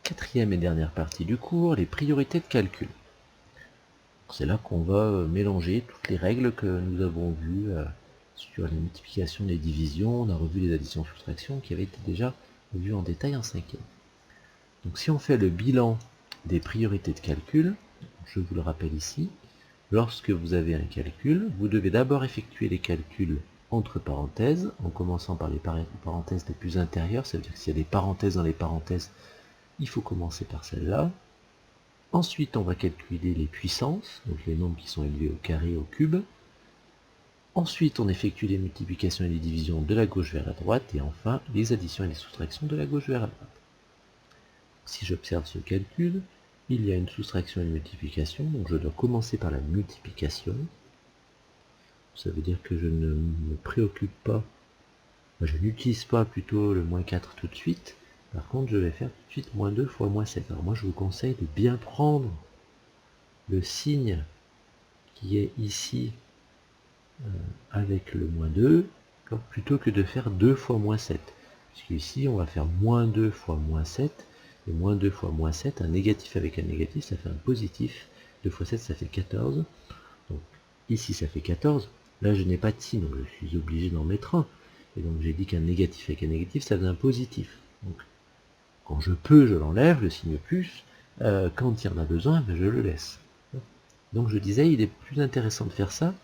Quatrième et dernière partie du cours, les priorités de calcul. C'est là qu'on va mélanger toutes les règles que nous avons vues sur les multiplications et les divisions. On a revu les additions-soustractions qui avaient été déjà vues en détail en cinquième. Donc si on fait le bilan des priorités de calcul, je vous le rappelle ici, lorsque vous avez un calcul, vous devez d'abord effectuer les calculs entre parenthèses, en commençant par les parenthèses les plus intérieures, ça veut dire que s'il y a des parenthèses dans les parenthèses, il faut commencer par celle-là. Ensuite, on va calculer les puissances, donc les nombres qui sont élevés au carré, au cube. Ensuite, on effectue les multiplications et les divisions de la gauche vers la droite, et enfin, les additions et les soustractions de la gauche vers la droite. Si j'observe ce calcul, il y a une soustraction et une multiplication, donc je dois commencer par la multiplication. Ça veut dire que je ne me préoccupe pas, je n'utilise pas plutôt le moins 4 tout de suite. Par contre, je vais faire tout de suite moins 2 fois moins 7. Alors moi, je vous conseille de bien prendre le signe qui est ici avec le moins 2, plutôt que de faire 2 fois moins 7. Puisqu'ici, on va faire moins 2 fois moins 7, et moins 2 fois moins 7, un négatif avec un négatif, ça fait un positif. 2 fois 7, ça fait 14. Donc ici, ça fait 14. Là, je n'ai pas de signe, donc je suis obligé d'en mettre un. Et donc j'ai dit qu'un négatif avec un négatif, ça faisait un positif. Donc quand je peux, je l'enlève, le signe plus. Quand il y en a besoin, ben, je le laisse. Donc je disais, il est plus intéressant de faire ça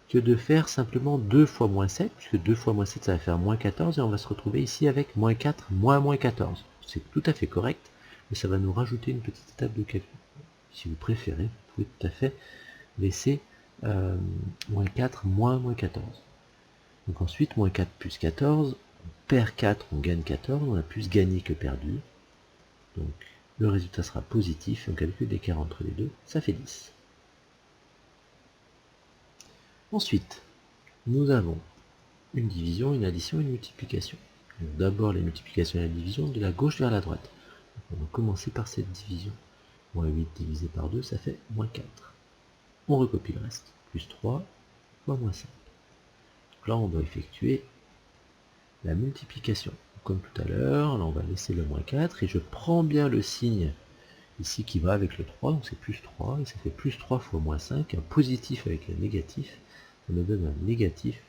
que de faire simplement 2 fois moins 7, puisque 2 fois moins 7, ça va faire moins 14, et on va se retrouver ici avec moins 4, moins 14. C'est tout à fait correct, mais ça va nous rajouter une petite étape de calcul. Si vous préférez, vous pouvez tout à fait laisser moins 4, moins 14. Donc ensuite, moins 4 plus 14, on perd 4, on gagne 14, on a plus gagné que perdu. Donc le résultat sera positif, et on calcule l'écart entre les deux, ça fait 10. Ensuite, nous avons une division, une addition et une multiplication. D'abord les multiplications et la division de la gauche vers la droite. Donc on va commencer par cette division. Moins 8 divisé par 2, ça fait moins 4. On recopie le reste. Plus 3 fois moins 5. Donc là, on doit effectuer la multiplication. Comme tout à l'heure, là on va laisser le moins 4 et je prends bien le signe ici qui va avec le 3, donc c'est plus 3, et ça fait plus 3 fois moins 5, un positif avec un négatif, ça me donne un négatif,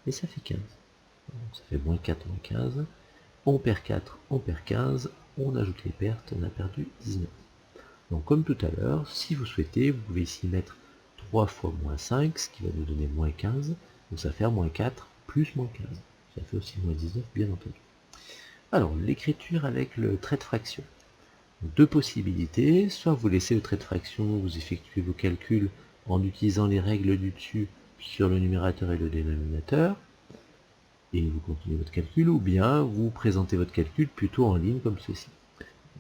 et ça fait 15. Donc ça fait moins 4, moins 15, on perd 4, on perd 15, on ajoute les pertes, on a perdu 19. Donc comme tout à l'heure, si vous souhaitez, vous pouvez ici mettre 3 fois moins 5, ce qui va nous donner moins 15, donc ça fait moins 4 plus moins 15. Ça fait aussi moins 19, bien entendu. Alors, l'écriture avec le trait de fraction. Deux possibilités, soit vous laissez le trait de fraction, vous effectuez vos calculs en utilisant les règles du dessus sur le numérateur et le dénominateur, et vous continuez votre calcul, ou bien vous présentez votre calcul plutôt en ligne comme ceci.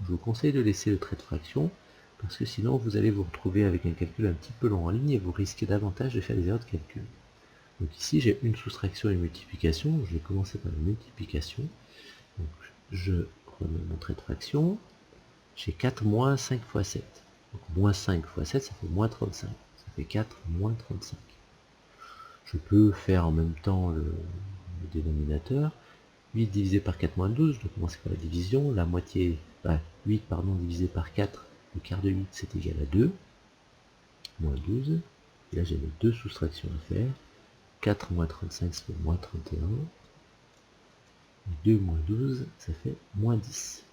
Je vous conseille de laisser le trait de fraction, parce que sinon vous allez vous retrouver avec un calcul un petit peu long en ligne et vous risquez davantage de faire des erreurs de calcul. Donc ici j'ai une soustraction et une multiplication, je vais commencer par la multiplication. Donc je remets mon trait de fraction, j'ai 4 moins 5 fois 7. Donc moins 5 fois 7, ça fait moins 35. Ça fait 4 moins 35. Je peux faire en même temps le dénominateur. 8 divisé par 4 moins 12, je dois commencer par la division. La moitié, 8 pardon, divisé par 4, le quart de 8, c'est égal à 2. Moins 12. Et là, j'ai mes deux soustractions à faire. 4 moins 35, ça fait moins 31. 2 moins 12, ça fait moins 10.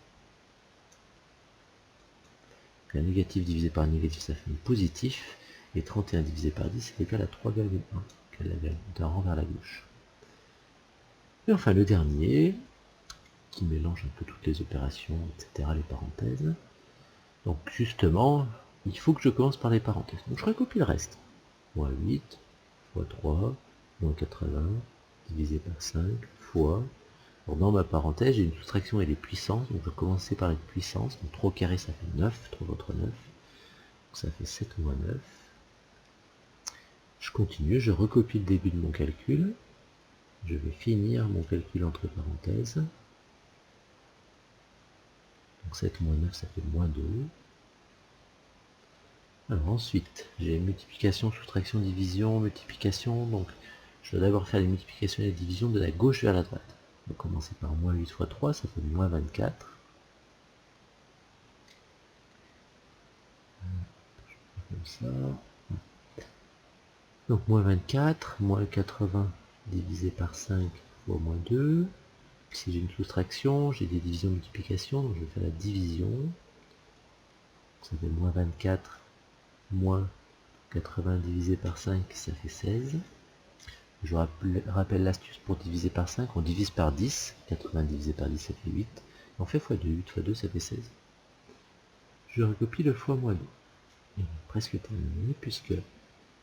Un négatif divisé par un négatif, ça fait un positif. Et 31 divisé par 10, c'est égal à 3,1. D'un rang vers la gauche. Et enfin, le dernier, qui mélange un peu toutes les opérations, etc., les parenthèses. Donc justement, il faut que je commence par les parenthèses. Donc je recopie le reste. Moins 8 fois 3, moins 80, divisé par 5, fois... Alors dans ma parenthèse, j'ai une soustraction et des puissances, donc je vais commencer par les puissances. Donc 3 au carré, ça fait 9, 3 contre 9. Donc ça fait 7 moins 9. Je continue, je recopie le début de mon calcul. Je vais finir mon calcul entre parenthèses. Donc 7 moins 9, ça fait moins 2. Alors ensuite, j'ai multiplication, soustraction, division, multiplication. Donc je dois d'abord faire les multiplications et les divisions de la gauche vers la droite. On va commencer par moins 8 fois 3, ça fait moins 24. ça. Donc moins 24, moins 80 divisé par 5 fois moins 2. Si j'ai une soustraction, j'ai des divisions multiplications, donc je vais faire la division. Ça fait moins 24, moins 80 divisé par 5, ça fait 16. Je rappelle l'astuce pour diviser par 5, on divise par 10, 80 divisé par 10 ça fait 8, et on fait x2, 8 x 2 ça fait 16. Je recopie le fois moins 2. Et on est presque terminé, puisque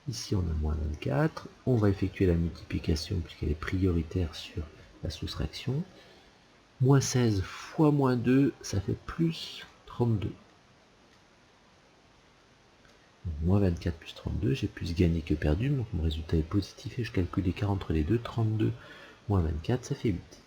ici on a moins 24, on va effectuer la multiplication puisqu'elle est prioritaire sur la soustraction. Moins 16 fois moins 2, ça fait plus 32. Donc, moins 24 plus 32, j'ai plus gagné que perdu, donc mon résultat est positif et je calcule l'écart entre les deux, 32 moins 24, ça fait 8.